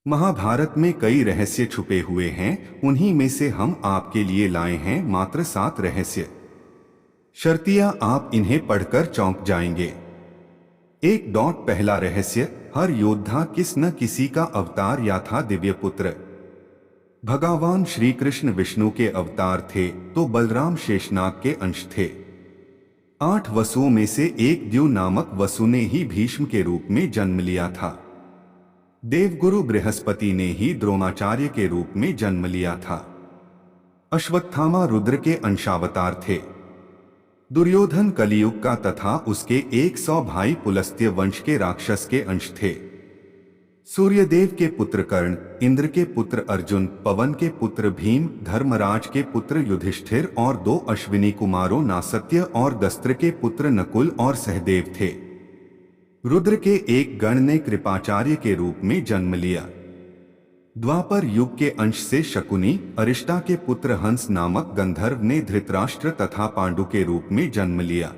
महाभारत में कई रहस्य छुपे हुए हैं, उन्हीं में से हम आपके लिए लाए हैं मात्र 7 रहस्य। शर्तिया आप इन्हें पढ़कर चौंक जाएंगे। एक डॉट पहला रहस्य, हर योद्धा किस न किसी का अवतार या था दिव्य पुत्र। भगवान श्री कृष्ण विष्णु के अवतार थे तो बलराम शेषनाग के अंश थे। 8 वसुओं में से एक द्यु नामक वसु ने ही भीष्म के रूप में जन्म लिया था। देवगुरु बृहस्पति ने ही द्रोणाचार्य के रूप में जन्म लिया था। अश्वत्थामा रुद्र के अंशावतार थे। दुर्योधन कलियुग का तथा उसके 100 भाई पुलस्त्य वंश के राक्षस के अंश थे। सूर्यदेव के पुत्र कर्ण, इंद्र के पुत्र अर्जुन, पवन के पुत्र भीम, धर्मराज के पुत्र युधिष्ठिर और 2 अश्विनी कुमारों नासत्य और दस्त्र के पुत्र नकुल और सहदेव थे। रुद्र के एक गण ने कृपाचार्य के रूप में जन्म लिया। द्वापर युग के अंश से शकुनी, अरिष्टा के पुत्र हंस नामक गंधर्व ने धृतराष्ट्र तथा पांडु के रूप में जन्म लिया।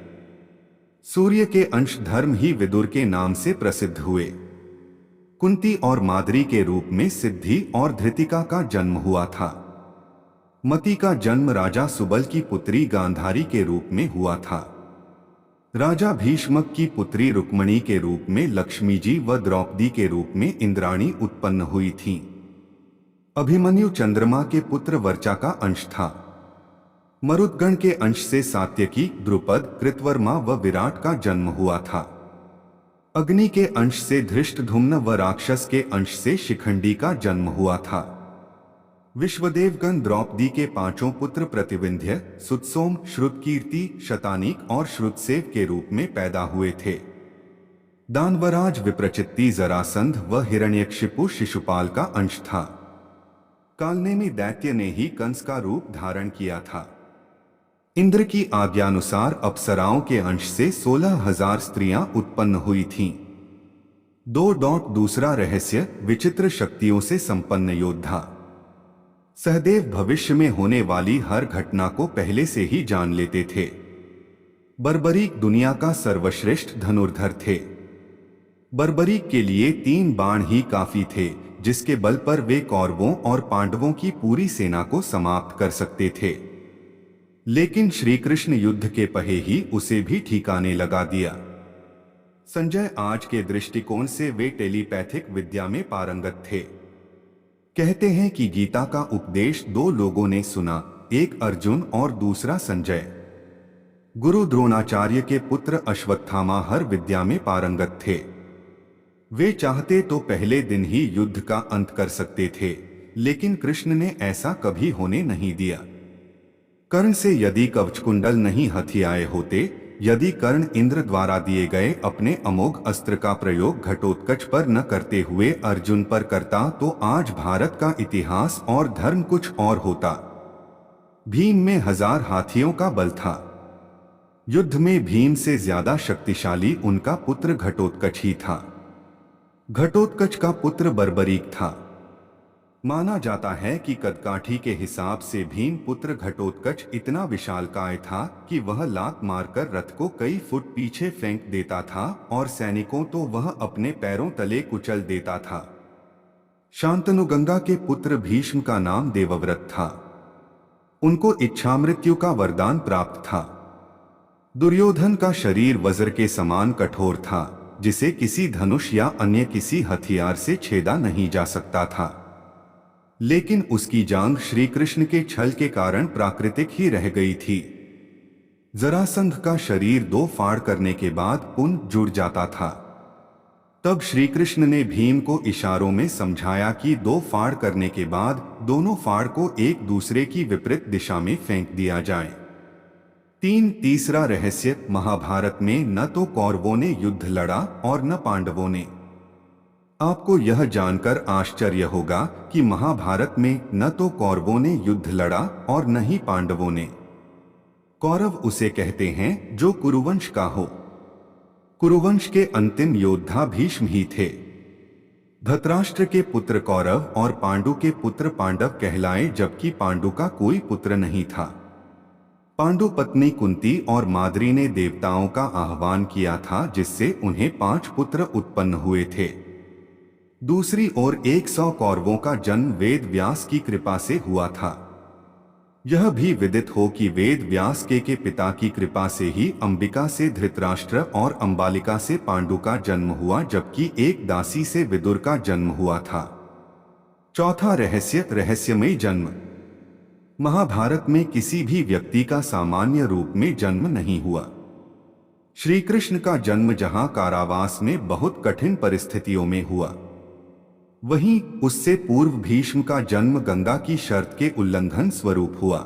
सूर्य के अंश धर्म ही विदुर के नाम से प्रसिद्ध हुए। कुंती और माद्री के रूप में सिद्धि और धृतिका का जन्म हुआ था। मति का जन्म राजा सुबल की पुत्री गांधारी के रूप में हुआ था। राजा भीष्मक की पुत्री रुक्मणी के रूप में लक्ष्मी जी व द्रौपदी के रूप में इंद्राणी उत्पन्न हुई थीं। अभिमन्यु चंद्रमा के पुत्र वर्चा का अंश था। मरुदगण के अंश से सात्यकी, द्रुपद, कृतवर्मा व विराट का जन्म हुआ था। अग्नि के अंश से धृष्टद्युम्न व राक्षस के अंश से शिखंडी का जन्म हुआ था। विश्वदेवगण द्रौपदी के 5 पुत्र प्रतिविंध्य, सुतसोम, श्रुतकीर्ति, शतानीक और श्रुतसेव के रूप में पैदा हुए थे। दानवराज विप्रचित्ति जरासंध व हिरण्यकशिपु शिशुपाल का अंश था। कालनेमी दैत्य ने ही कंस का रूप धारण किया था। इंद्र की आज्ञानुसार अप्सराओं के अंश से 16,000 स्त्रियां उत्पन्न हुई थीं। दूसरा रहस्य, विचित्र शक्तियों से संपन्न योद्धा। सहदेव भविष्य में होने वाली हर घटना को पहले से ही जान लेते थे। बर्बरीक दुनिया का सर्वश्रेष्ठ धनुर्धर थे। बर्बरीक के लिए 3 बाण ही काफी थे, जिसके बल पर वे कौरवों और पांडवों की पूरी सेना को समाप्त कर सकते थे। लेकिन श्री कृष्ण युद्ध के पहे ही उसे भी ठिकाने लगा दिया। संजय आज के दृष्टिकोण से वे टेलीपैथिक विद्या में पारंगत थे। कहते हैं कि गीता का उपदेश 2 लोगों ने सुना, एक अर्जुन और दूसरा संजय। गुरु द्रोणाचार्य के पुत्र अश्वत्थामा हर विद्या में पारंगत थे। वे चाहते तो पहले दिन ही युद्ध का अंत कर सकते थे, लेकिन कृष्ण ने ऐसा कभी होने नहीं दिया। कर्ण से यदि कवचकुंडल नहीं हथियाए होते, यदि कर्ण इंद्र द्वारा दिए गए अपने अमोघ अस्त्र का प्रयोग घटोत्कच पर न करते हुए अर्जुन पर करता, तो आज भारत का इतिहास और धर्म कुछ और होता। भीम में 1000 हाथियों का बल था। युद्ध में भीम से ज्यादा शक्तिशाली उनका पुत्र घटोत्कच ही था। घटोत्कच का पुत्र बर्बरीक था। माना जाता है कि कदकाठी के हिसाब से भीम पुत्र घटोत्कच इतना विशालकाय था कि वह लात मारकर रथ को कई फुट पीछे फेंक देता था और सैनिकों तो वह अपने पैरों तले कुचल देता था। शांतनुगंगा के पुत्र भीष्म का नाम देवव्रत था। उनको इच्छामृत्यु का वरदान प्राप्त था। दुर्योधन का शरीर वज्र के समान कठोर था, जिसे किसी धनुष या अन्य किसी हथियार से छेदा नहीं जा सकता था। लेकिन उसकी जांघ श्री कृष्ण के छल के कारण प्राकृतिक ही रह गई थी। जरासंध का शरीर 2 फाड़ करने के बाद पुनः जुड़ जाता था। तब श्री कृष्ण ने भीम को इशारों में समझाया कि 2 फाड़ करने के बाद दोनों फाड़ को एक दूसरे की विपरीत दिशा में फेंक दिया जाए। तीसरा रहस्य, महाभारत में न तो कौरवों ने युद्ध लड़ा और न पांडवों ने। आपको यह जानकर आश्चर्य होगा कि महाभारत में न तो कौरवों ने युद्ध लड़ा और न ही पांडवों ने। कौरव उसे कहते हैं जो कुरुवंश का हो। कुरुवंश के अंतिम योद्धा भीष्म ही थे। धृतराष्ट्र के पुत्र कौरव और पांडु के पुत्र पांडव कहलाए, जबकि पांडु का कोई पुत्र नहीं था। पांडु पत्नी कुंती और माद्री ने देवताओं का आह्वान किया था, जिससे उन्हें 5 पुत्र उत्पन्न हुए थे। दूसरी ओर 100 कौरवों का जन्म वेद व्यास की कृपा से हुआ था। यह भी विदित हो कि वेद व्यास के पिता की कृपा से ही अंबिका से धृतराष्ट्र और अंबालिका से पांडु का जन्म हुआ, जबकि एक दासी से विदुर का जन्म हुआ था। चौथा रहस्य, रहस्यमय जन्म। महाभारत में किसी भी व्यक्ति का सामान्य रूप में जन्म नहीं हुआ। श्री कृष्ण का जन्म जहां कारावास में बहुत कठिन परिस्थितियों में हुआ, वहीं उससे पूर्व भीष्म का जन्म गंगा की शर्त के उल्लंघन स्वरूप हुआ।